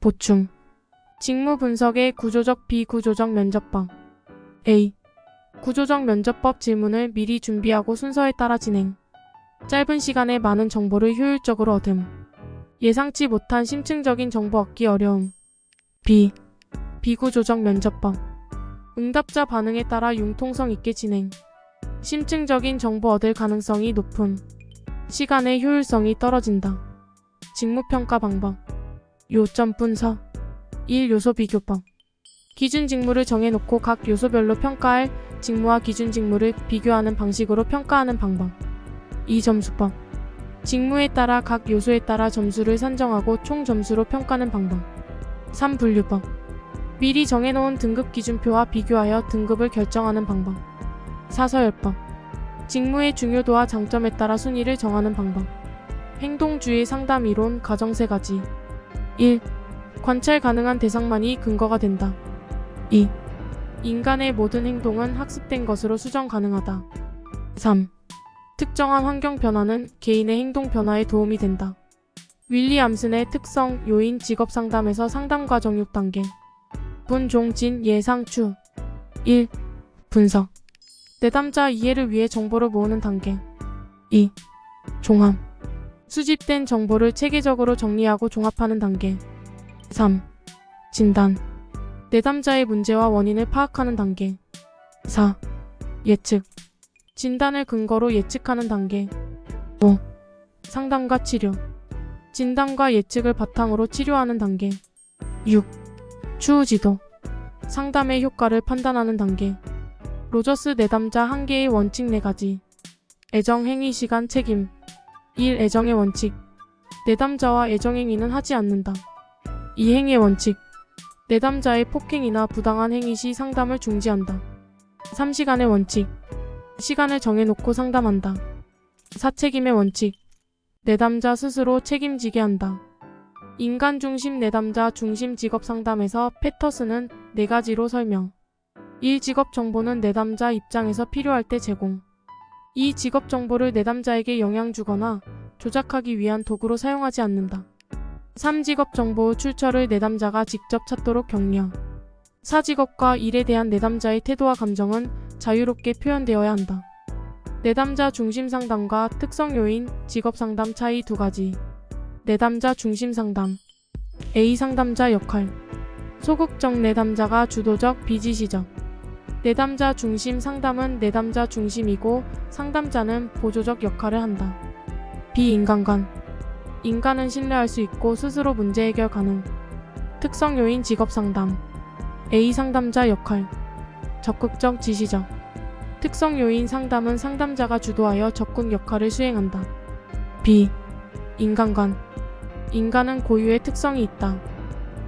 보충. 직무 분석의 구조적 비구조적 면접법. A. 구조적 면접법 질문을 미리 준비하고 순서에 따라 진행. 짧은 시간에 많은 정보를 효율적으로 얻음. 예상치 못한 심층적인 정보 얻기 어려움. B. 비구조적 면접법. 응답자 반응에 따라 융통성 있게 진행. 심층적인 정보 얻을 가능성이 높음. 시간의 효율성이 떨어진다. 직무평가 방법. 요점 분석. 1. 요소 비교법. 기준 직무를 정해놓고 각 요소별로 평가할 직무와 기준 직무를 비교하는 방식으로 평가하는 방법. 2. 점수법. 직무에 따라 각 요소에 따라 점수를 산정하고 총 점수로 평가하는 방법. 3. 분류법. 미리 정해놓은 등급 기준표와 비교하여 등급을 결정하는 방법. 4. 서열법. 직무의 중요도와 장점에 따라 순위를 정하는 방법. 행동주의 상담 이론 가정 3가지. 1. 관찰 가능한 대상만이 근거가 된다. 2. 인간의 모든 행동은 학습된 것으로 수정 가능하다. 3. 특정한 환경 변화는 개인의 행동 변화에 도움이 된다. 윌리암슨의 특성, 요인, 직업 상담에서 상담 과정 6단계. 분종, 진, 예상, 추. 1. 분석. 내담자 이해를 위해 정보를 모으는 단계. 2. 종합. 수집된 정보를 체계적으로 정리하고 종합하는 단계. 3. 진단. 내담자의 문제와 원인을 파악하는 단계. 4. 예측. 진단을 근거로 예측하는 단계. 5. 상담과 치료. 진단과 예측을 바탕으로 치료하는 단계. 6. 추후 지도. 상담의 효과를 판단하는 단계. 로저스 내담자 한계의 원칙 4가지. 애정, 행위, 시간, 책임. 1. 애정의 원칙. 내담자와 애정행위는 하지 않는다. 2. 행위의 원칙. 내담자의 폭행이나 부당한 행위 시 상담을 중지한다. 3. 시간의 원칙. 시간을 정해놓고 상담한다. 4. 책임의 원칙. 내담자 스스로 책임지게 한다. 인간 중심 내담자 중심 직업 상담에서 패터슨은 4가지로 설명. 1. 직업 정보는 내담자 입장에서 필요할 때 제공. 2. 직업 정보를 내담자에게 영향 주거나 조작하기 위한 도구로 사용하지 않는다. 3. 직업 정보 출처를 내담자가 직접 찾도록 격려. 4. 직업과 일에 대한 내담자의 태도와 감정은 자유롭게 표현되어야 한다. 내담자 중심 상담과 특성 요인, 직업 상담 차이 2가지. 내담자 중심 상담. A. 상담자 역할. 소극적 내담자가 주도적, 비지시적. 내담자 중심 상담은 내담자 중심이고 상담자는 보조적 역할을 한다. B. 인간관. 인간은 신뢰할 수 있고 스스로 문제 해결 가능. 특성 요인 직업 상담. A. 상담자 역할. 적극적, 지시적. 특성 요인 상담은 상담자가 주도하여 적극 역할을 수행한다. B. 인간관. 인간은 고유의 특성이 있다.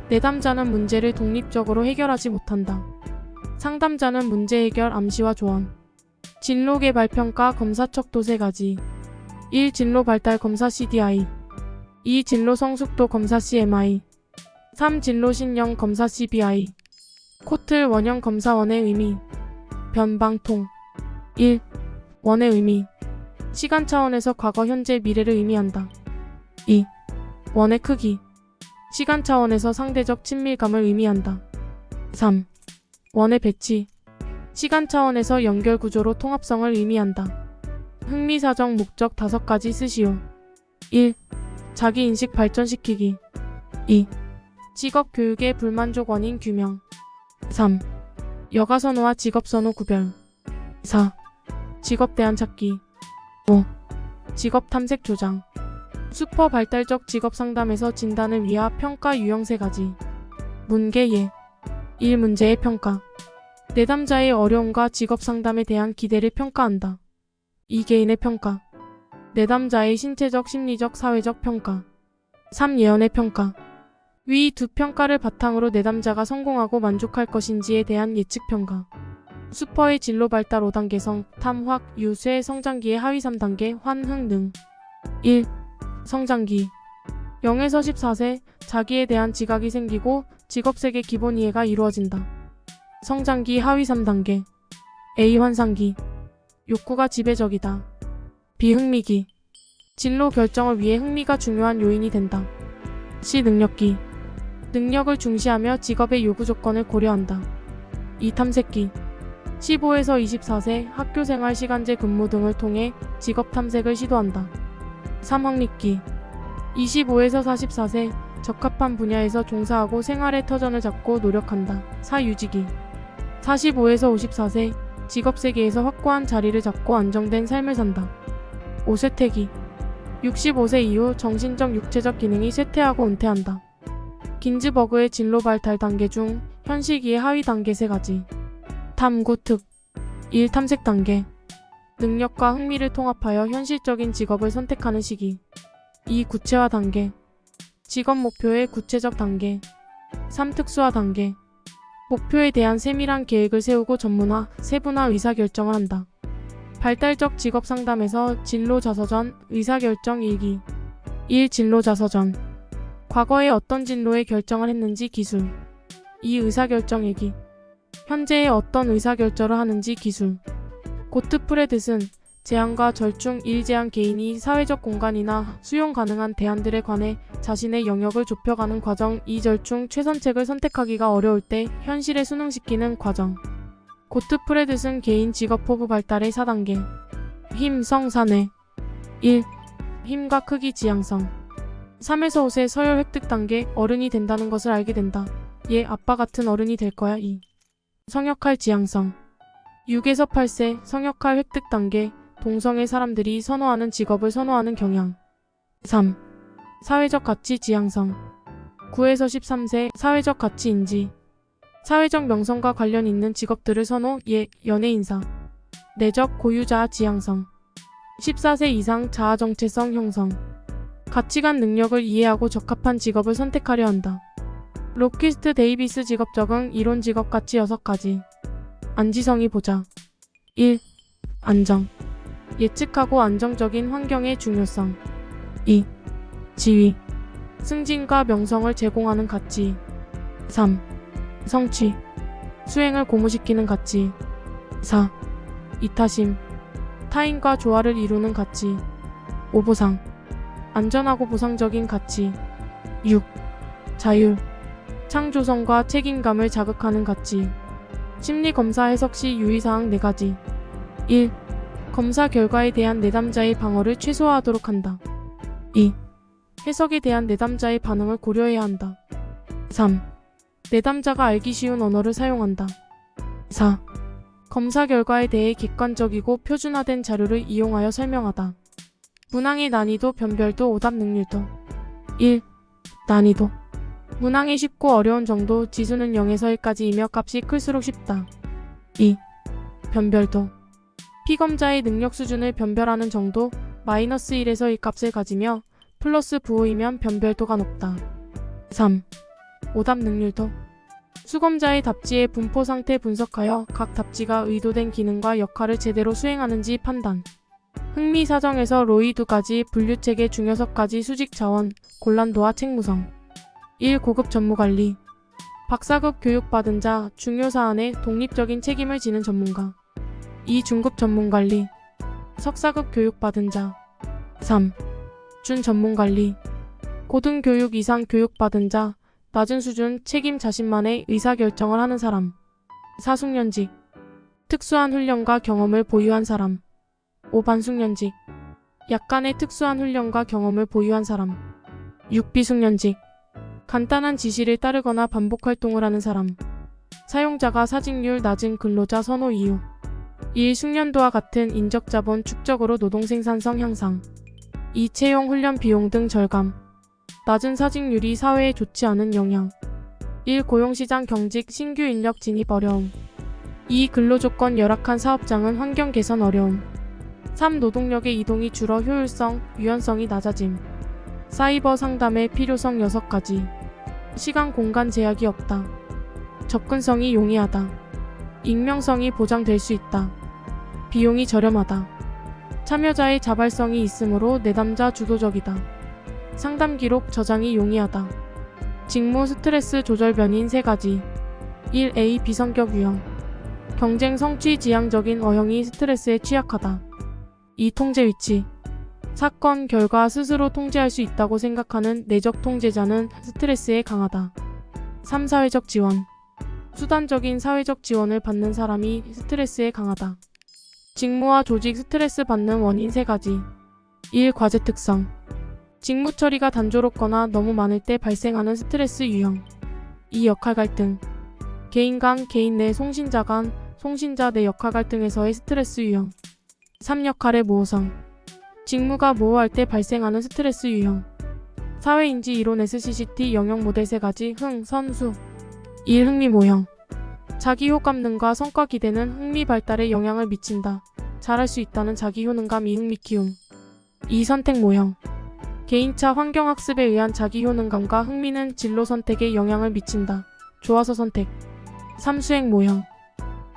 내담자는 문제를 독립적으로 해결하지 못한다. 상담자는 문제 해결, 암시와 조언. 진로 개발 평가 검사 척도 3가지. 1. 진로 발달 검사 CDI. 2. 진로 성숙도 검사 CMI. 3. 진로 신형 검사 CBI. 코틀 원형 검사 원의 의미. 변방통. 1. 원의 의미. 시간 차원에서 과거, 현재, 미래를 의미한다. 2. 원의 크기. 시간 차원에서 상대적 친밀감을 의미한다. 3. 원의 배치. 시간 차원에서 연결 구조로 통합성을 의미한다. 흥미사정 목적 5가지 쓰시오. 1. 자기인식 발전시키기. 2. 직업 교육의 불만족 원인 규명. 3. 여가선호와 직업선호 구별. 4. 직업 대안 찾기. 5. 직업 탐색 조장. 슈퍼 발달적 직업 상담에서 진단을 위하 평가 유형 3가지. 문계 예. 1. 문제의 평가. 내담자의 어려움과 직업 상담에 대한 기대를 평가한다. 2. 개인의 평가. 내담자의 신체적, 심리적, 사회적 평가. 3. 예언의 평가. 위 두 평가를 바탕으로 내담자가 성공하고 만족할 것인지에 대한 예측 평가. 슈퍼의 진로 발달 5단계성, 탐, 확, 유, 쇠, 성장기의 하위 3단계, 환, 흥, 능. 1. 성장기. 0에서 14세, 자기에 대한 지각이 생기고 직업색의 기본 이해가 이루어진다. 성장기 하위 3단계. A. 환상기. 욕구가 지배적이다. B. 흥미기. 진로 결정을 위해 흥미가 중요한 요인이 된다. C. 능력기. 능력을 중시하며 직업의 요구 조건을 고려한다. 2. 탐색기 15에서 24세 학교생활 시간제 근무 등을 통해 직업 탐색을 시도한다. 3. 확립기 25에서 44세 적합한 분야에서 종사하고 생활의 터전을 잡고 노력한다. 4. 유지기 45에서 54세 직업 세계에서 확고한 자리를 잡고 안정된 삶을 산다. 5. 쇠퇴기 65세 이후 정신적 육체적 기능이 쇠퇴하고 은퇴한다. 긴즈버그의 진로 발달 단계 중 현 시기의 하위 단계 3가지. 탐구 특 1. 탐색 단계 능력과 흥미를 통합하여 현실적인 직업을 선택하는 시기. 2. 구체화 단계 직업 목표의 구체적 단계. 3. 특수화 단계 목표에 대한 세밀한 계획을 세우고 전문화, 세분화 의사결정을 한다. 발달적 직업 상담에서 진로 자서전, 의사결정 일기. 1. 진로 자서전 과거에 어떤 진로에 결정을 했는지 기술. 2. 의사결정 일기 현재에 어떤 의사결정을 하는지 기술. 고트프레드슨 제한과 절충 1. 제한 개인이 사회적 공간이나 수용 가능한 대안들에 관해 자신의 영역을 좁혀가는 과정. 2. 절충 최선책을 선택하기가 어려울 때 현실에 순응시키는 과정. 고트프레드슨 개인 직업 포부 발달의 4단계. 힘, 성, 사내 1. 힘과 크기 지향성 3에서 5세 서열 획득 단계 어른이 된다는 것을 알게 된다. 얘 아빠 같은 어른이 될 거야. 2. 성역할 지향성 6에서 8세 성역할 획득 단계 동성애 사람들이 선호하는 직업을 선호하는 경향. 3. 사회적 가치 지향성 9에서 13세 사회적 가치 인지 사회적 명성과 관련 있는 직업들을 선호. 예, 연예인사 내적 고유자아 지향성 14세 이상 자아 정체성 형성 가치관 능력을 이해하고 적합한 직업을 선택하려 한다. 로키스트 데이비스 직업 적응 이론 직업 가치 6가지. 안지성이 보자. 1. 안정 예측하고 안정적인 환경의 중요성. 2. 지위 승진과 명성을 제공하는 가치. 3. 성취 수행을 고무시키는 가치. 4. 이타심 타인과 조화를 이루는 가치. 5. 보상 안전하고 보상적인 가치. 6. 자율 창조성과 책임감을 자극하는 가치. 심리검사 해석 시 유의사항 4가지. 1. 검사 결과에 대한 내담자의 방어를 최소화하도록 한다. 2. 해석에 대한 내담자의 반응을 고려해야 한다. 3. 내담자가 알기 쉬운 언어를 사용한다. 4. 검사 결과에 대해 객관적이고 표준화된 자료를 이용하여 설명하다. 문항의 난이도 변별도 오답 능률도. 1. 난이도 문항이 쉽고 어려운 정도 지수는 0에서 1까지이며 값이 클수록 쉽다. 2. 변별도 피검자의 능력 수준을 변별하는 정도 -1에서 1 값을 가지며 플러스 부호이면 변별도가 높다. 3. 오답 능률도 수검자의 답지의 분포 상태 분석하여 각 답지가 의도된 기능과 역할을 제대로 수행하는지 판단. 흥미 사정에서 로이 2가지 분류체계 중요석까지 수직 자원, 곤란도와 책무성. 1. 고급 전무관리 박사급 교육받은 자, 중요 사안에 독립적인 책임을 지는 전문가. 2. 중급 전문관리 석사급 교육받은 자. 3. 준전문관리 고등교육 이상 교육받은 자, 낮은 수준 책임 자신만의 의사결정을 하는 사람. 4. 숙련직 특수한 훈련과 경험을 보유한 사람. 5. 반숙련직 약간의 특수한 훈련과 경험을 보유한 사람. 6. 비숙련직 간단한 지시를 따르거나 반복 활동을 하는 사람. 사용자가 사직률 낮은 근로자 선호 이유. 1. 숙련도와 같은 인적자본 축적으로 노동 생산성 향상. 2. 채용 훈련 비용 등 절감. 낮은 사직률이 사회에 좋지 않은 영향. 1. 고용시장 경직 신규 인력 진입 어려움. 2. 근로조건 열악한 사업장은 환경 개선 어려움. 3. 노동력의 이동이 줄어 효율성, 유연성이 낮아짐. 사이버 상담의 필요성 6가지. 시간 공간 제약이 없다. 접근성이 용이하다. 익명성이 보장될 수 있다. 비용이 저렴하다. 참여자의 자발성이 있으므로 내담자 주도적이다. 상담 기록 저장이 용이하다. 직무 스트레스 조절 변인 3가지. 1. A 비성격 유형 경쟁 성취 지향적인 어형이 스트레스에 취약하다. 2. 통제 위치 사건 결과 스스로 통제할 수 있다고 생각하는 내적 통제자는 스트레스에 강하다. 3. 사회적 지원. 수단적인 사회적 지원을 받는 사람이 스트레스에 강하다. 직무와 조직 스트레스 받는 원인 3가지. 1. 과제 특성. 직무 처리가 단조롭거나 너무 많을 때 발생하는 스트레스 유형. 2. 역할 갈등. 개인 간, 개인 내, 송신자 간, 송신자 내 역할 갈등에서의 스트레스 유형. 3. 역할의 모호성. 직무가 모호할 때 발생하는 스트레스 유형. 사회인지 이론 SCCT 영역 모델 3가지. 흥, 선, 수. 1. 흥미 모형. 자기 효감 등과 성과 기대는 흥미 발달에 영향을 미친다. 잘할 수 있다는 자기 효능감 2. 흥미 키움. 2. 선택 모형. 개인차 환경학습에 의한 자기 효능감과 흥미는 진로 선택에 영향을 미친다. 좋아서 선택. 3. 수행 모형.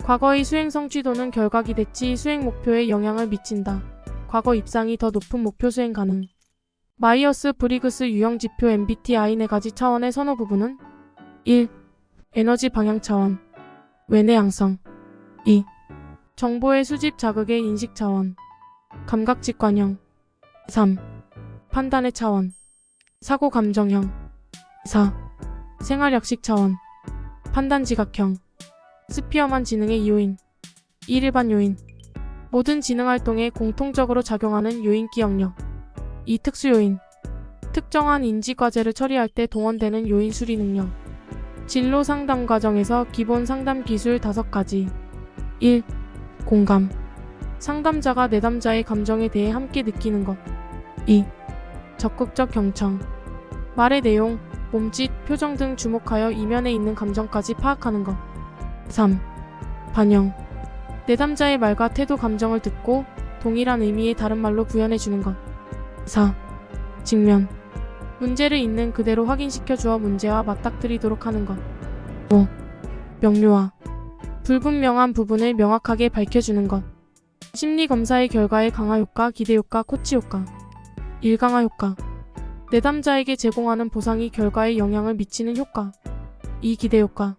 과거의 수행 성취도는 결과 기대치 수행 목표에 영향을 미친다. 과거 입상이 더 높은 목표 수행 가능. 마이어스 브리그스 유형 지표 MBTI 4가지 차원의 선호 부분은 1. 에너지 방향 차원. 외내 양성. 2. 정보의 수집 자극의 인식 차원. 감각 직관형. 3. 판단의 차원. 사고 감정형. 4. 생활 약식 차원. 판단 지각형. 스피어만 지능의 이요인. 1. 일반 요인. 모든 지능 활동에 공통적으로 작용하는 요인기 영역. 2. 특수 요인. 특정한 인지 과제를 처리할 때 동원되는 요인 수리 능력. 진로 상담 과정에서 기본 상담 기술 5가지. 1. 공감. 상담자가 내담자의 감정에 대해 함께 느끼는 것. 2. 적극적 경청. 말의 내용, 몸짓, 표정 등 주목하여 이면에 있는 감정까지 파악하는 것. 3. 반영. 내담자의 말과 태도 감정을 듣고 동일한 의미의 다른 말로 구현해주는 것. 4. 직면. 문제를 있는 그대로 확인시켜 주어 문제와 맞닥뜨리도록 하는 것. 5. 명료화. 불분명한 부분을 명확하게 밝혀주는 것. 심리검사의 결과의 강화 효과, 기대 효과, 코치 효과. 1. 강화 효과. 내담자에게 제공하는 보상이 결과에 영향을 미치는 효과. 2. 기대 효과.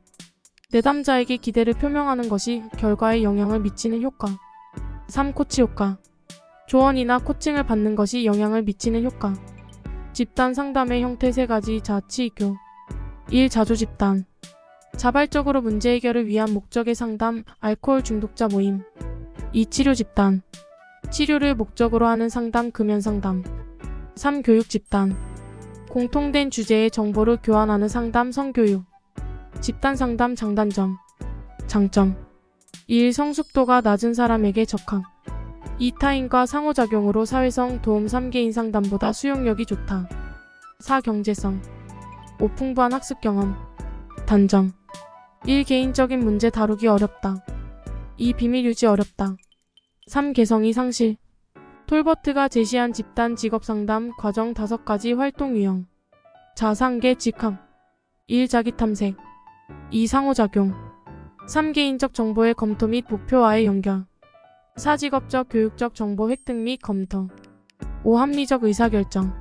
내담자에게 기대를 표명하는 것이 결과에 영향을 미치는 효과. 3. 코치 효과. 조언이나 코칭을 받는 것이 영향을 미치는 효과. 집단 상담의 형태 3가지. 자치교. 1. 자조 집단. 자발적으로 문제 해결을 위한 목적의 상담, 알코올 중독자 모임. 2. 치료 집단. 치료를 목적으로 하는 상담, 금연 상담. 3. 교육 집단. 공통된 주제의 정보를 교환하는 상담, 성교육. 집단 상담 장단점. 장점. 1. 성숙도가 낮은 사람에게 적합. 2. 타인과 상호작용으로 사회성 도움. 3. 개인 상담보다 수용력이 좋다. 4. 경제성. 5. 풍부한 학습 경험. 단점. 1. 개인적인 문제 다루기 어렵다. 2. 비밀 유지 어렵다. 3. 개성이 상실. 톨버트가 제시한 집단 직업 상담 과정 5가지 활동 유형. 자상계 직함. 1. 자기 탐색. 2. 상호작용. 3. 개인적 정보의 검토 및 목표와의 연결. 4. 직업적 교육적 정보 획득 및 검토. 5. 합리적 의사결정.